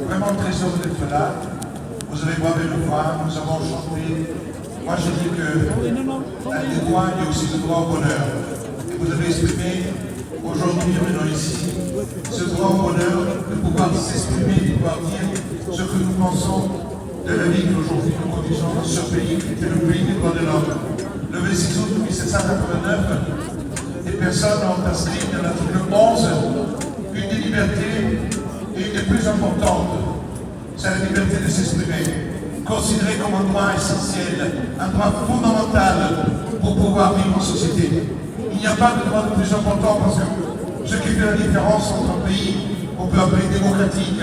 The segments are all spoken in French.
vraiment très heureux d'être là. Vous avez bravé le droit, nous avons chanté. Moi, je dis que la des droits, il y a aussi le droit au bonheur. Et vous avez exprimé aujourd'hui, maintenant ici, ce droit au bonheur de pouvoir s'exprimer, de pouvoir dire ce que nous pensons de la vie qu'aujourd'hui nous conduisons dans ce pays, qui était le pays des droits de l'homme. Le 26 août 1789, les personnes ont inscrit dans l'article 11 une des libertés et une des plus importantes, c'est la liberté de s'exprimer, considérée comme un droit essentiel, un droit fondamental pour pouvoir vivre en société. Il n'y a pas de droit de plus important parce que ce qui fait la différence entre un pays qu'on peut appeler démocratique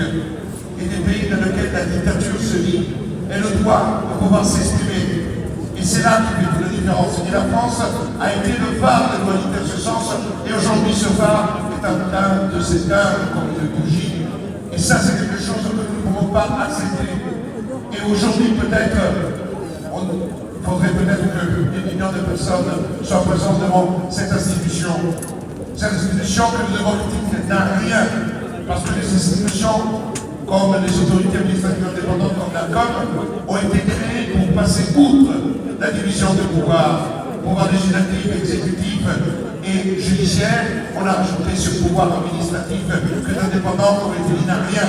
et des pays dans lesquels la dictature se vit est le droit de pouvoir s'exprimer. Et c'est là qui fait toute la différence. Et la France a été le phare de l'humanité en ce sens, et aujourd'hui ce phare est un teint de ces teintes comme une bougie. Et ça, c'est quelque chose que nous ne pouvons pas accepter. Et aujourd'hui, peut-être, il faudrait peut-être que des millions de personnes soient présentes devant cette institution. Cette institution que nous devons critiquer n'a rien, parce que les institutions, comme les autorités administratives indépendantes comme la COM, ont été créées pour passer outre la division de pouvoir législatif, exécutif et judiciaire. On a rajouté ce pouvoir administratif que l'indépendant, comme il dit, n'a rien.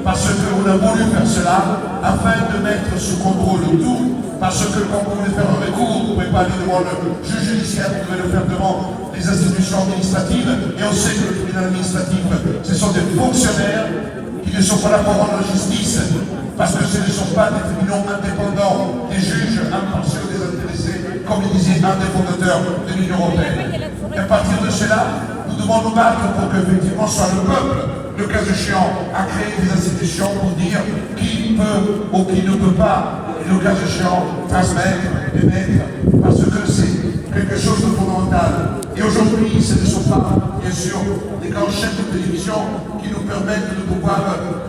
Parce qu'on a voulu faire cela afin de mettre sous contrôle tout. Parce que quand vous voulez faire un recours, vous ne pouvez pas aller devant le juge judiciaire, vous devez le faire devant les institutions administratives. Et on sait que le tribunal administratif, ce sont des fonctionnaires qui ne sont pas là pour rendre la justice, parce que ce ne sont pas des tribunaux indépendants, des juges impartiaux, désintéressés, comme le disait un des fondateurs de l'Union européenne. Et à partir de cela, nous devons nous battre pour qu'effectivement ce soit le peuple, le cas échéant, à créer des institutions pour dire qui peut ou qui ne peut pas, et le cas échéant, transmettre, émettre, parce que c'est quelque chose de fondamental. Et aujourd'hui, ce ne sont pas, bien sûr, des grandes chaînes de télévision qui nous permettent de pouvoir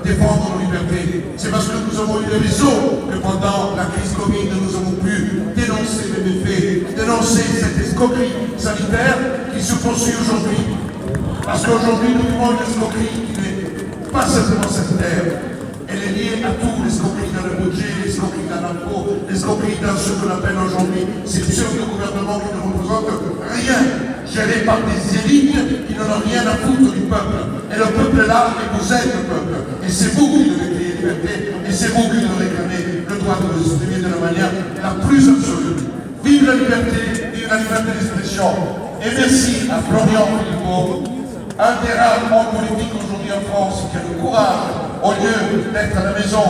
défendre nos libertés. C'est parce que nous avons eu des réseaux que pendant la crise Covid, nous avons pu dénoncer les méfaits, dénoncer cette escroquerie sanitaire qui se poursuit aujourd'hui. Parce qu'aujourd'hui, nous vivons une escroquerie qui n'est pas simplement sanitaire. Elle est liée à tout, l'escroquerie dans le budget, l'escroquerie dans l'impôt, l'escroquerie dans ce qu'on appelle aujourd'hui ces pseudo-gouvernements qui ne représentent rien, gérés par des élites qui n'en ont rien à foutre du peuple. Et le peuple est là, et vous êtes le peuple. Et c'est vous qui devez créer la liberté, et c'est vous qui devez réclamer le droit de vous exprimer de la manière la plus absolue. Vive la liberté, vive la liberté d'expression. Et merci à Florian Philippot, un des rares hommes politiques aujourd'hui en France qui a le courage, au lieu d'être à la maison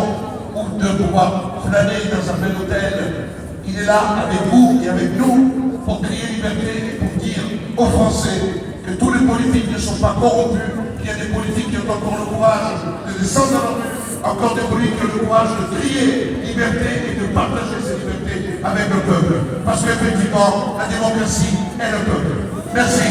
ou de pouvoir flâner dans un bel hôtel, il est là avec vous et avec nous pour crier liberté et pour dire aux Français que tous les politiques ne sont pas corrompus, qu'il y a des politiques qui ont encore le courage de descendre dans la rue, encore des politiques qui ont le courage de crier liberté et de partager ces libertés avec le peuple. Parce qu'effectivement, la démocratie est le peuple. Merci.